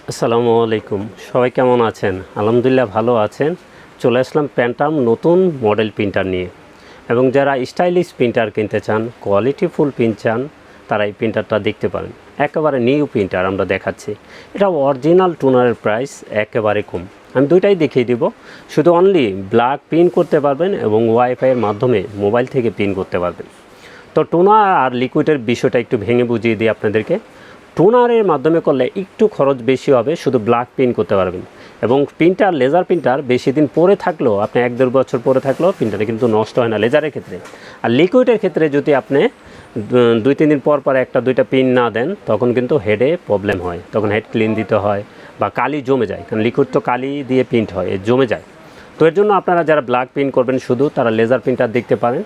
আসসালামু আলাইকুম। সবাই কেমন আছেন? আলহামদুলিল্লাহ ভালো আছেন। চলে আসলাম প্যান্টাম নতুন মডেল প্রিন্টার নিয়ে। এবং যারা স্টাইলিশ প্রিন্টার কিনতে চান, কোয়ালিটিফুল প্রিন্ট চান, তারা এই প্রিন্টারটা দেখতে পারেন। একেবারে নিউ প্রিন্টার আমরা দেখাচ্ছি। এটা অরিজিনাল টোনারের প্রাইস একেবারে কম। আমি দুইটাই দেখিয়ে দিব। শুধু অনলি ব্ল্যাক প্রিন্ট করতে পারবেন এবং ওয়াইফাইয়ের মাধ্যমে মোবাইল থেকে প্রিন্ট করতে পারবেন। তো টোনার আর লিকুইডের বিষয়টা একটু ভেঙে বুঝিয়ে দিই আপনাদেরকে। টোনারের মাধ্যমে করলে একটু খরচ বেশি হবে, শুধু ব্ল্যাক প্রিন্ট করতে পারবেন। এবং প্রিন্টার, লেজার প্রিন্টার বেশি দিন পরে থাকলেও, আপনি 1-1.5 বছর পরে থাকলেও প্রিন্টারে কিন্তু নষ্ট হয় না লেজারের ক্ষেত্রে। আর লিকুইডের ক্ষেত্রে যদি আপনি 2-3 দিন পর পর 1-2টা প্রিন্ট না দেন, তখন কিন্তু হেডে প্রবলেম হয়, তখন হেড ক্লিন দিতে হয় বা কালি জমে যায়, কারণ লিকুইড তো কালি দিয়ে প্রিন্ট হয়, জমে যায়। তো এর জন্য আপনারা যারা ব্ল্যাক প্রিন্ট করবেন শুধু, তারা লেজার প্রিন্টার দেখতে পারেন।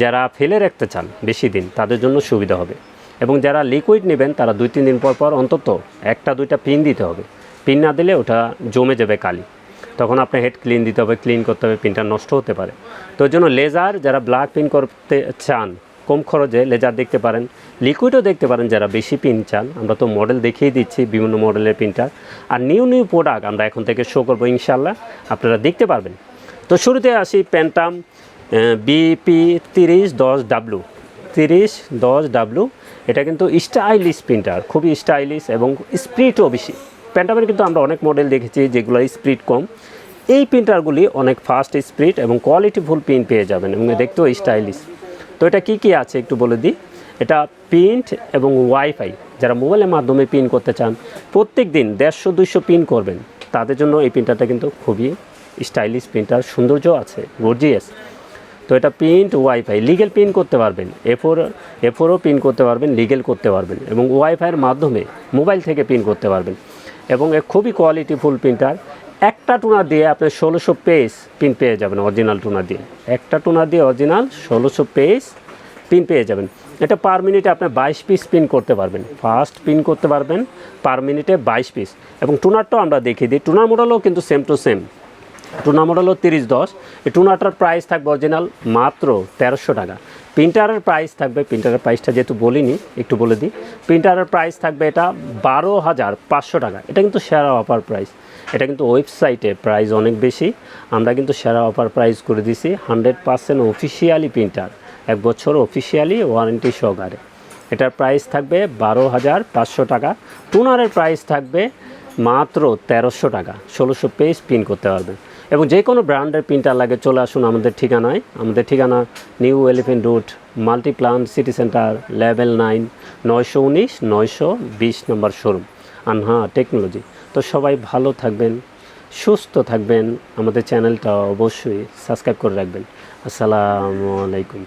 যারা ফেলে রাখতে চান বেশি দিন, তাদের জন্য সুবিধা হবে। এবং যারা লিকুইড নেবেন, তারা 2-3 দিন পর পর অন্তত 1-2টা পিন দিতে হবে। পিন না দিলে ওটা জমে যাবে কালি, তখন আপনার হেড ক্লিন দিতে হবে, ক্লিন করতে হবে, পিনটা নষ্ট হতে পারে। তো ওই জন্য লেজার, যারা ব্ল্যাক পিন করতে চান কম খরচে, লেজার দেখতে পারেন। লিকুইডও দেখতে পারেন যারা বেশি পিন চান। আমরা তো মডেল দেখিয়ে দিচ্ছি বিভিন্ন মডেলের প্রিন্টার। আর নিউ প্রোডাক্ট আমরা এখন থেকে শো করবো ইনশাল্লাহ, আপনারা দেখতে পারবেন। তো শুরুতে আসি প্যান্টাম BP3010W। 3010W এটা কিন্তু স্টাইলিশ প্রিন্টার, খুবই স্টাইলিশ এবং স্পিডও বেশি। প্যান্টামের কিন্তু আমরা অনেক মডেল দেখেছি যেগুলো স্পিড কম। এই প্রিন্টারগুলি অনেক ফাস্ট স্পিড এবং কোয়ালিটিফুল প্রিন্ট পেয়ে যাবেন এবং দেখতেও স্টাইলিশ। তো এটা কী আছে একটু বলে দিই। এটা প্রিন্ট এবং ওয়াইফাই, যারা মোবাইলের মাধ্যমে প্রিন্ট করতে চান, প্রত্যেক দিন 150-200 প্রিন্ট করবেন, তাদের জন্য এই প্রিন্টারটা কিন্তু খুবই স্টাইলিশ প্রিন্টার, সৌন্দর্য আছে, গর্জিয়াস। তো এটা প্রিন্ট, ওয়াইফাই, লিগেল প্রিন্ট করতে পারবেন, এফোরও প্রিন্ট করতে পারবেন, লিগেল করতে পারবেন এবং ওয়াইফাইয়ের মাধ্যমে মোবাইল থেকে প্রিন্ট করতে পারবেন। এবং খুবই কোয়ালিটিফুল প্রিন্টার। একটা টোনার দিয়ে আপনি 1600 পেজ প্রিন্ট পেয়ে যাবেন, অরিজিনাল টোনার দিয়ে। একটা টোনার দিয়ে অরিজিনাল 1600 পেজ প্রিন্ট পেয়ে যাবেন। এটা পার মিনিটে আপনি 22 পিস প্রিন্ট করতে পারবেন, ফাস্ট প্রিন্ট করতে পারবেন পার মিনিটে 22 পিস। এবং টোনারটাও আমরা দেখিয়ে দিই। টোনার মডেলও কিন্তু same to same. Tuna model হলো 3010। এই টুনাটার প্রাইস থাকবে অরিজিনাল মাত্র 1300 টাকা। প্রিন্টারের প্রাইস থাকবে, প্রিন্টারের প্রাইসটা যেহেতু বলিনি একটু বলে দিই, প্রিন্টারের প্রাইস থাকবে এটা 12,500 টাকা। এটা কিন্তু সেরা অফার প্রাইস। এটা কিন্তু ওয়েবসাইটে প্রাইস অনেক বেশি, আমরা কিন্তু সেরা অফার প্রাইস করে দিছি। 100% অফিসিয়ালি প্রিন্টার, 1 বছর অফিসিয়ালি ওয়ারেন্টি সহকারে। এটার প্রাইস থাকবে 12,500 টাকা। টুনারের প্রাইস থাকবে মাত্র 1300 টাকা। 1600 পেজ প্রিন্ট করতে পারবেন। এবং যে কোনো ব্র্যান্ডের প্রিন্টার লাগে চলে আসুন আমাদের ঠিকানায়। আমাদের ঠিকানা new elephant road, Multiplan city centre, level 9, 919 920 নম্বর শোরুম, আনহা টেকনোলজি। তো সবাই ভালো থাকবেন, সুস্থ থাকবেন। আমাদের চ্যানেলটা অবশ্যই সাবস্ক্রাইব করে রাখবেন। আসসালামু আলাইকুম।